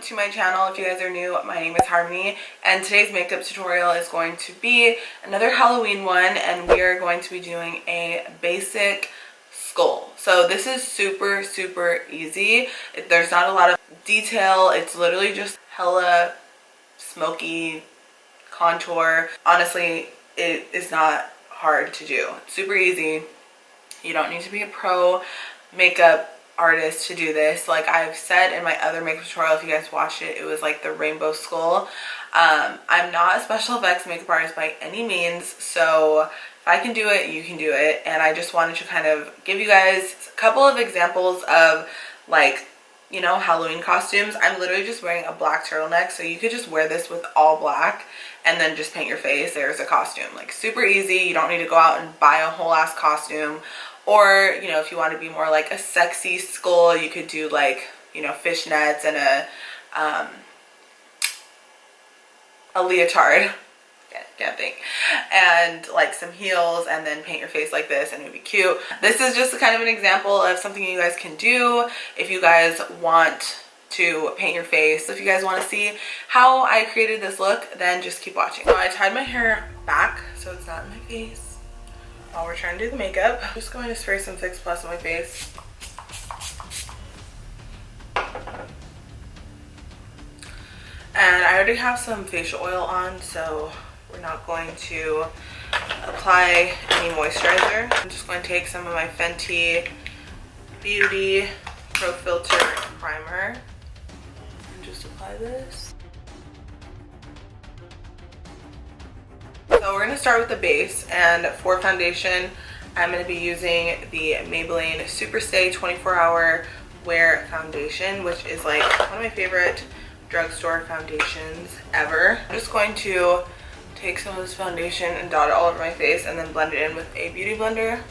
to my channel. If you guys are new, my name is Harmony, and today's makeup tutorial is going to be another Halloween one, and we are going to be doing a basic skull. So this is super easy. There's not a lot of detail. It's literally just hella smoky contour. Honestly, it is not hard to do. Super easy. You don't need to be a pro makeup artist to do this. Like I've said in my other makeup tutorial, if you guys watched it, it was like the rainbow skull. I'm not a special effects makeup artist by any means, so if I can do it, you can do it. And I just wanted to kind of give you guys a couple of examples of, like, you know, Halloween costumes. I'm literally just wearing a black turtleneck, so you could just wear this with all black and then just paint your face. There's a costume. Like, super easy. You don't need to go out and buy a whole ass costume. Or, you know, if you want to be more like a sexy skull, you could do, like, you know, fishnets and a leotard, can't think, and like some heels, and then paint your face like this, and it would be cute. This is just kind of an example of something you guys can do if you guys want to paint your face. If you guys want to see how I created this look, then just keep watching. So I tied my hair back so it's not in my face while we're trying to do the makeup. I'm just going to spray some Fix Plus on my face. And I already have some facial oil on, so we're not going to apply any moisturizer. I'm just going to take some of my Fenty Beauty Pro Filter Primer and just apply this. So we're going to start with the base, and for foundation I'm going to be using the Maybelline Superstay 24-Hour Wear Foundation, which is like one of my favorite drugstore foundations ever. I'm just going to take some of this foundation and dot it all over my face and then blend it in with a beauty blender.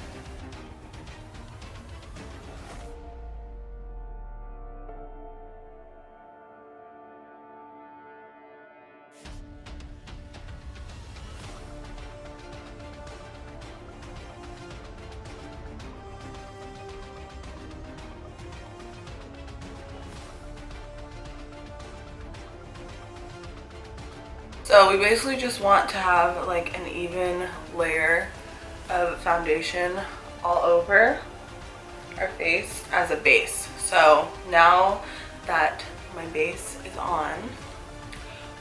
So we basically just want to have like an even layer of foundation all over our face as a base. So now that my base is on,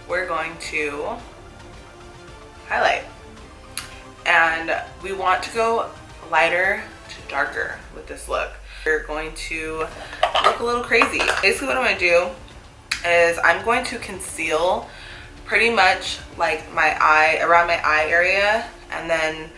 we're going to highlight. And we want to go lighter to darker with this look. We're going to look a little crazy. Basically what I'm going to do is I'm going to conceal pretty much like my eye, around my eye area, and then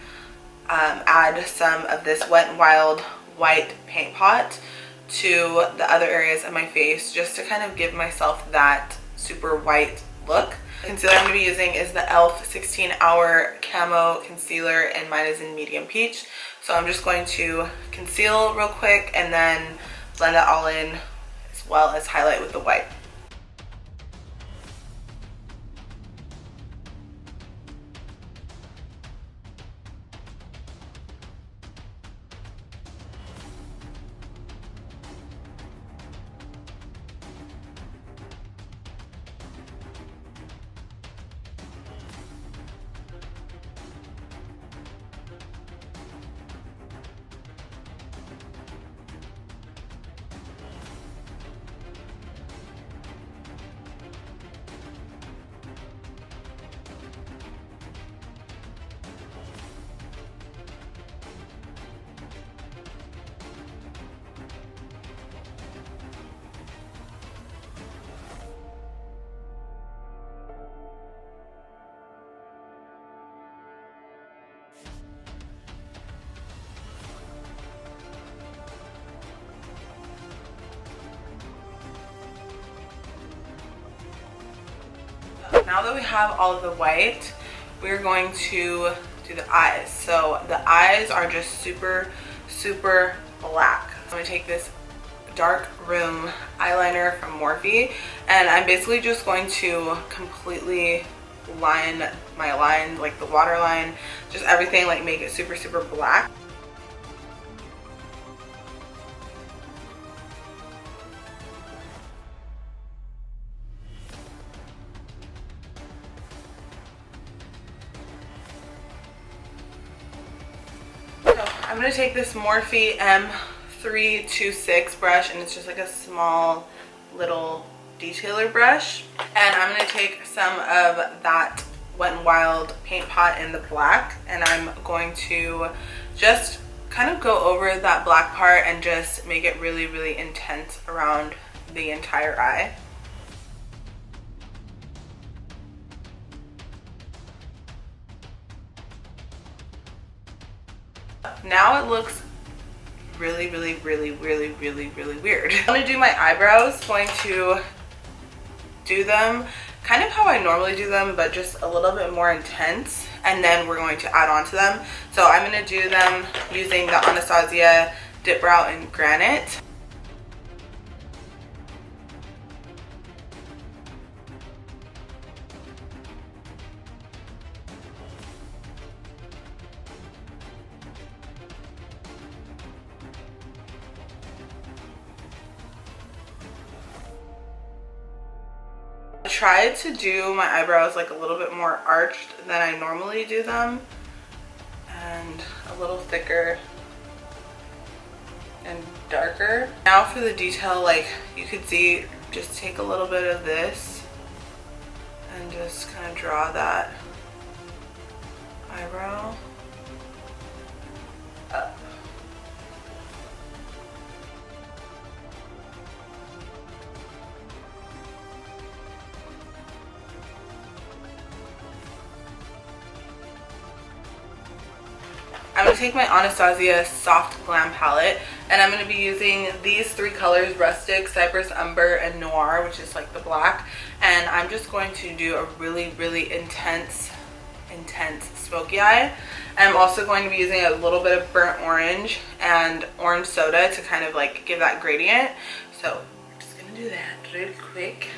add some of this Wet n Wild white paint pot to the other areas of my face, just to kind of give myself that super white look. The concealer I'm going to be using is the e.l.f. 16-Hour Camo Concealer, and mine is in medium peach. So I'm just going to conceal real quick and then blend it all in, as well as highlight with the white. Now that we have all of the white, we're going to do the eyes. So the eyes are just super black. I'm going to take this dark room eyeliner from Morphe, and I'm basically just going to completely line my line, like the waterline, just everything, like make it super black. I'm going to take this Morphe M326 brush, and it's just like a small little detailer brush. And I'm going to take some of that Wet n Wild paint pot in the black, and I'm going to just kind of go over that black part and just make it really, really intense around the entire eye. Now it looks really, really, really, really, really, really weird. I'm going to do my eyebrows. Going to do them kind of how I normally do them, but just a little bit more intense, and then we're going to add on to them. So I'm going to do them using the Anastasia Dip Brow in Granite. I tried to do my eyebrows like a little bit more arched than I normally do them, and a little thicker and darker. Now for the detail, like you could see, just take a little bit of this and just kind of draw that eyebrow up. I'm going to take my Anastasia Soft Glam palette, and I'm going to be using these three colors: Rustic, Cypress Umber, and Noir, which is like the black. And I'm just going to do a really, really intense smoky eye. I'm also going to be using a little bit of burnt orange and orange soda to kind of like give that gradient. So I'm just going to do that really quick.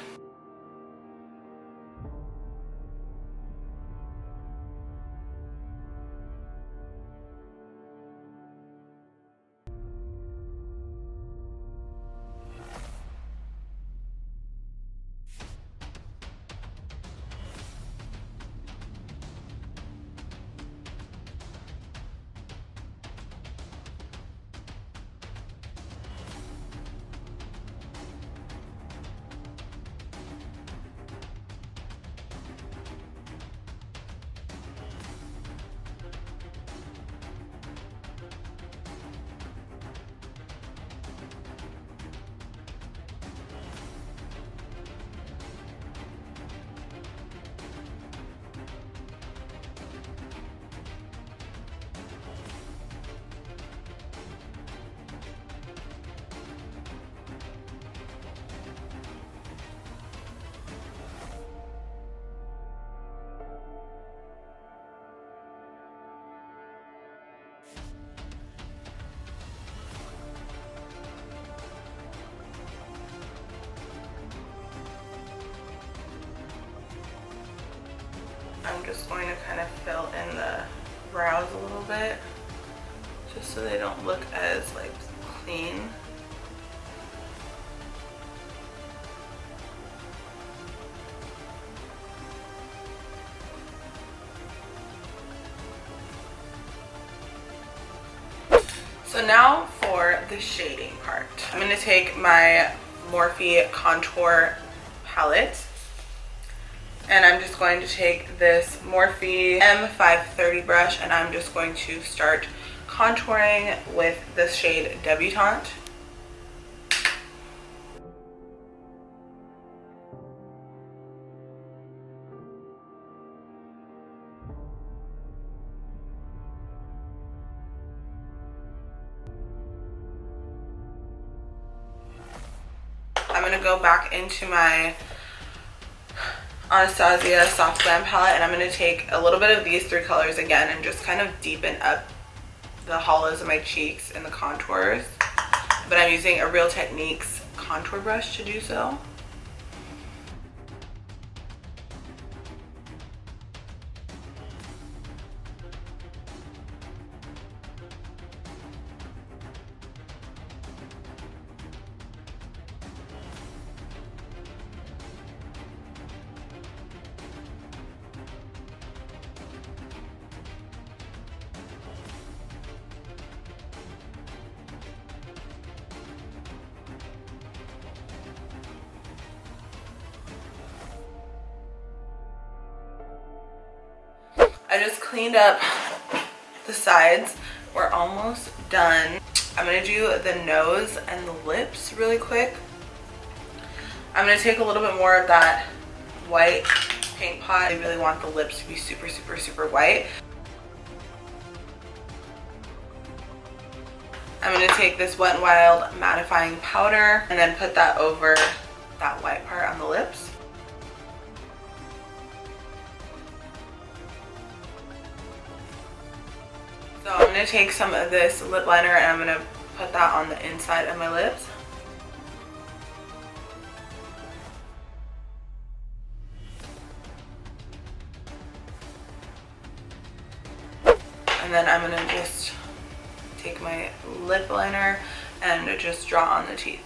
I'm just going to kind of fill in the brows a little bit, just so they don't look as like clean. So now for the shading part. I'm going to take my Morphe contour palette, and I'm just going to take this Morphe M530 brush, and I'm just going to start contouring with the shade Debutante. I'm going to go back into my Anastasia Soft Glam palette, and I'm going to take a little bit of these three colors again and just kind of deepen up the hollows of my cheeks and the contours. But I'm using a Real Techniques contour brush to do so. I just cleaned up the sides. We're almost done. I'm gonna do the nose and the lips really quick. I'm gonna take a little bit more of that white paint pot. I really want the lips to be super, super, super white. I'm gonna take this Wet n Wild mattifying powder and then put that over that white part on the lips. So I'm gonna take some of this lip liner and I'm gonna put that on the inside of my lips. And then I'm gonna just take my lip liner and just draw on the teeth.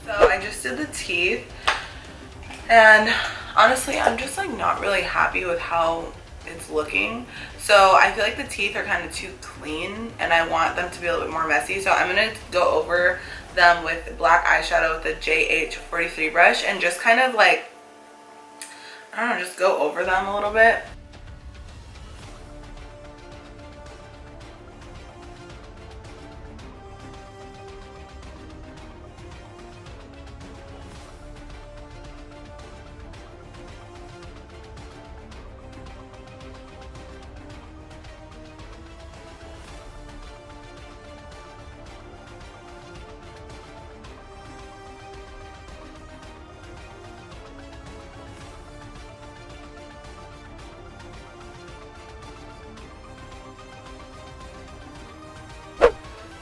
So I just did the teeth, and honestly I'm just like not really happy with how it's looking. So I feel like the teeth are kind of too clean and I want them to be a little bit more messy. So I'm gonna go over them with black eyeshadow with the JH43 brush and just kind of like, I don't know, just go over them a little bit.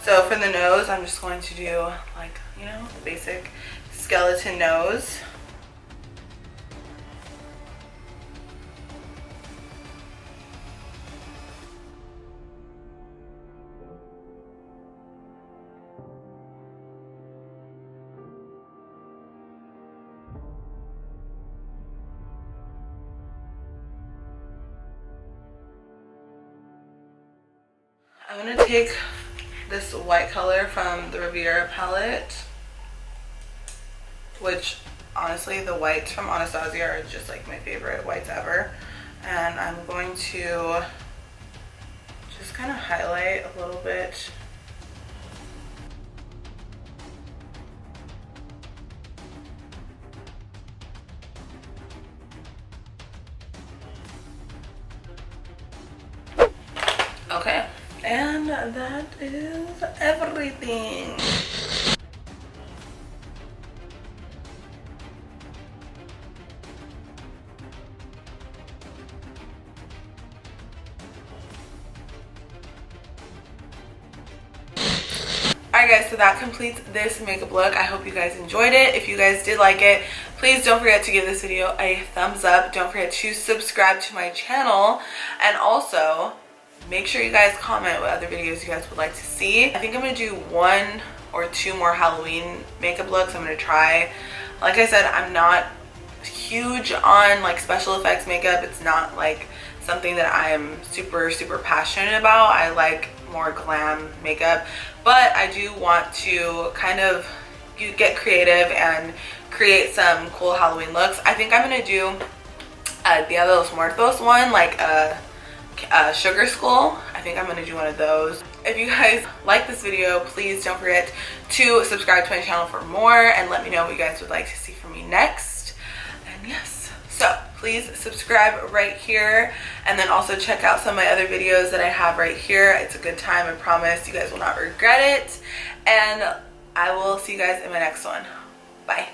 So for the nose, I'm just going to do like, you know, the basic skeleton nose. I'm gonna take this white color from the Riviera palette, which honestly the whites from Anastasia are just like my favorite whites ever, and I'm going to just kind of highlight a little bit. Okay. And that is everything. Alright guys, so that completes this makeup look. I hope you guys enjoyed it. If you guys did like it, please don't forget to give this video a thumbs up. Don't forget to subscribe to my channel, and also make sure you guys comment what other videos you guys would like to see. I think I'm going to do 1 or 2 more Halloween makeup looks. I'm going to try. Like I said, I'm not huge on like special effects makeup. It's not like something that I am super passionate about. I like more glam makeup, but I do want to kind of get creative and create some cool Halloween looks. I think I'm going to do Dia de los Muertos one, like a sugar skull. I think I'm gonna do one of those. If you guys like this video, please don't forget to subscribe to my channel for more and let me know what you guys would like to see from me next. And yes, so please subscribe right here, and then also check out some of my other videos that I have right here. It's a good time, I promise. You guys will not regret it, and I will see you guys in my next one. Bye.